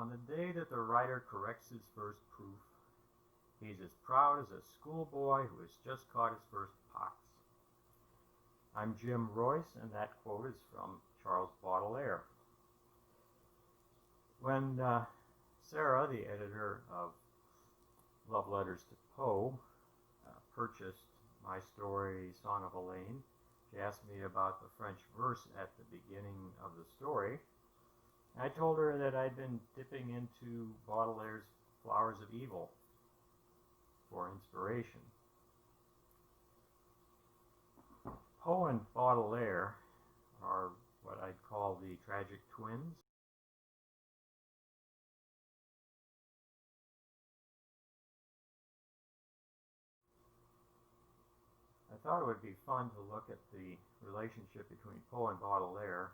On the day that the writer corrects his first proof, he's as proud as a schoolboy who has just caught his first pox. I'm Jim Royce, and that quote is from Charles Baudelaire. When Sarah, the editor of Love Letters to Poe, purchased my story, Song of Helaine, she asked me about the French verse at the beginning of the story. I told her that I'd been dipping into Baudelaire's Flowers of Evil for inspiration. Poe and Baudelaire are what I'd call the tragic twins. I thought it would be fun to look at the relationship between Poe and Baudelaire.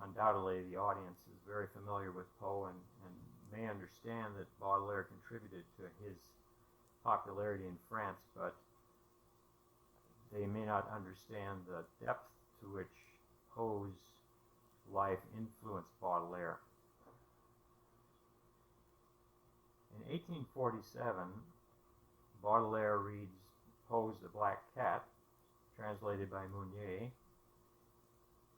Undoubtedly, the audience is very familiar with Poe and may understand that Baudelaire contributed to his popularity in France, but they may not understand the depth to which Poe's life influenced Baudelaire. In 1847, Baudelaire reads Poe's The Black Cat, translated by Meunier,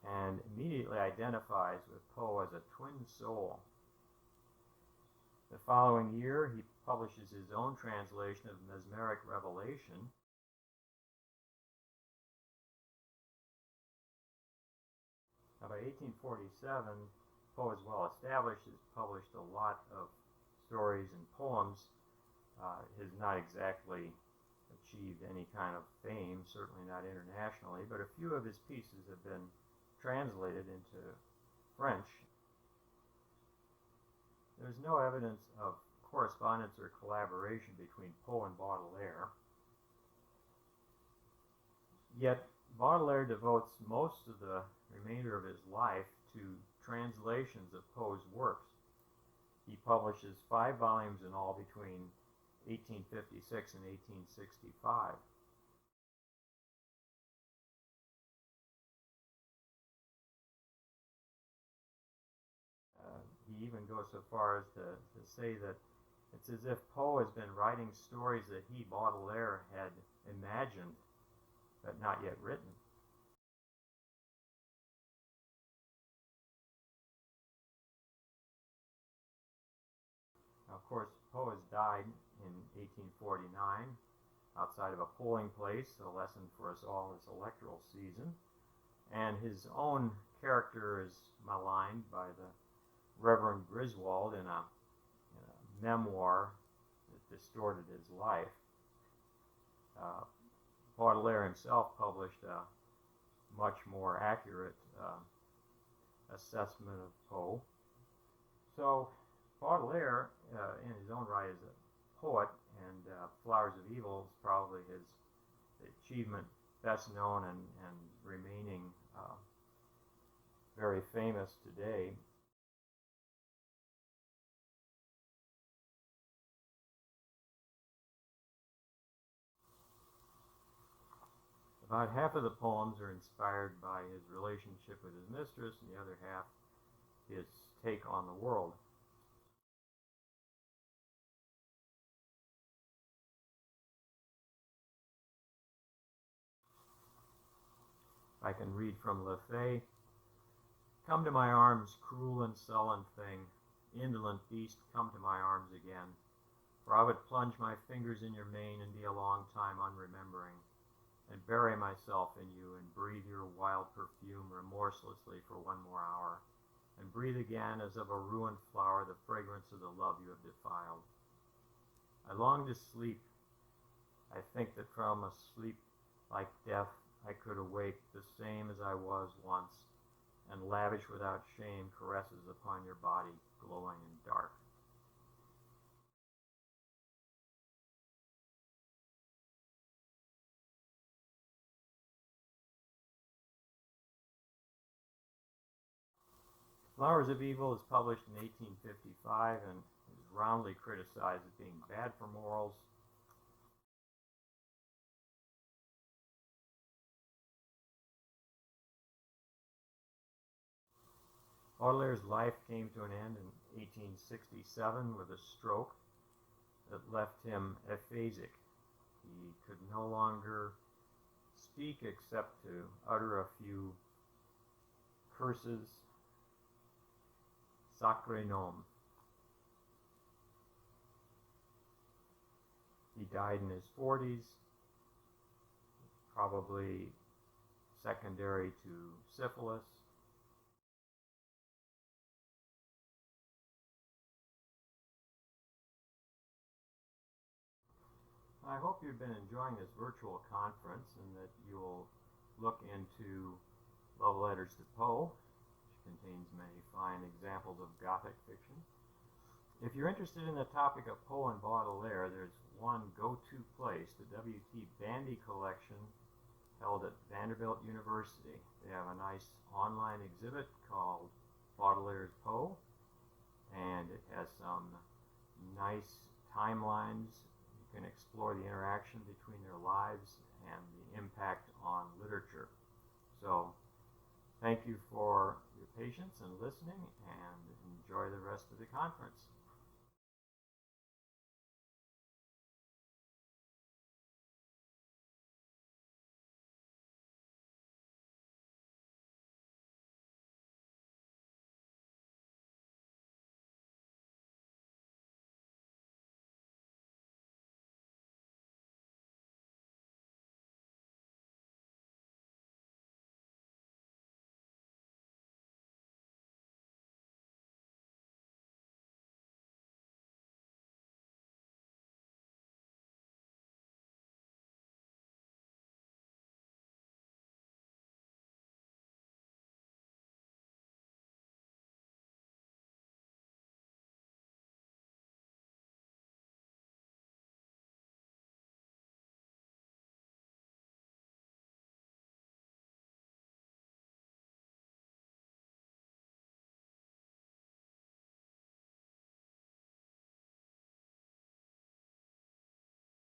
and immediately identifies with Poe as a twin soul. The following year, he publishes his own translation of Mesmeric Revelation. Now, by 1847, Poe is well established, has published a lot of stories and poems, has not exactly achieved any kind of fame, certainly not internationally, but a few of his pieces have been translated into French. There's no evidence of correspondence or collaboration between Poe and Baudelaire. Yet Baudelaire devotes most of the remainder of his life to translations of Poe's works. He publishes 5 volumes in all between 1856 and 1865. He even goes so far as to say that it's as if Poe has been writing stories that he, Baudelaire, had imagined but not yet written. Now, of course, Poe has died in 1849 outside of a polling place, a lesson for us all this electoral season, and his own character is maligned by the Reverend Griswold in a memoir that distorted his life. Baudelaire himself published a much more accurate assessment of Poe. So Baudelaire, in his own right, is a poet, and Flowers of Evil is probably his achievement best known and remaining very famous today. About half of the poems are inspired by his relationship with his mistress, and the other half his take on the world. I can read from Le Fay. Come to my arms, cruel and sullen thing, indolent beast, come to my arms again. For I would plunge my fingers in your mane and be a long time unremembering, and bury myself in you and breathe your wild perfume remorselessly for one more hour, and breathe again as of a ruined flower the fragrance of the love you have defiled. I long to sleep. I think that from a sleep like death I could awake the same as I was once, and lavish without shame caresses upon your body glowing and dark. Flowers of Evil is published in 1855 and is roundly criticized as being bad for morals. Baudelaire's life came to an end in 1867 with a stroke that left him aphasic. He could no longer speak except to utter a few curses. Sacre nom. He died in his 40s, probably secondary to syphilis. I hope you've been enjoying this virtual conference and that you'll look into Love Letters to Poe, which contains many fine examples of Gothic fiction. If you're interested in the topic of Poe and Baudelaire, there's one go-to place, the W.T. Bandy collection held at Vanderbilt University. They have a nice online exhibit called Baudelaire's Poe, and it has some nice timelines. You can explore the interaction between their lives and the impact on literature. So, thank you for your patience and listening, and enjoy the rest of the conference.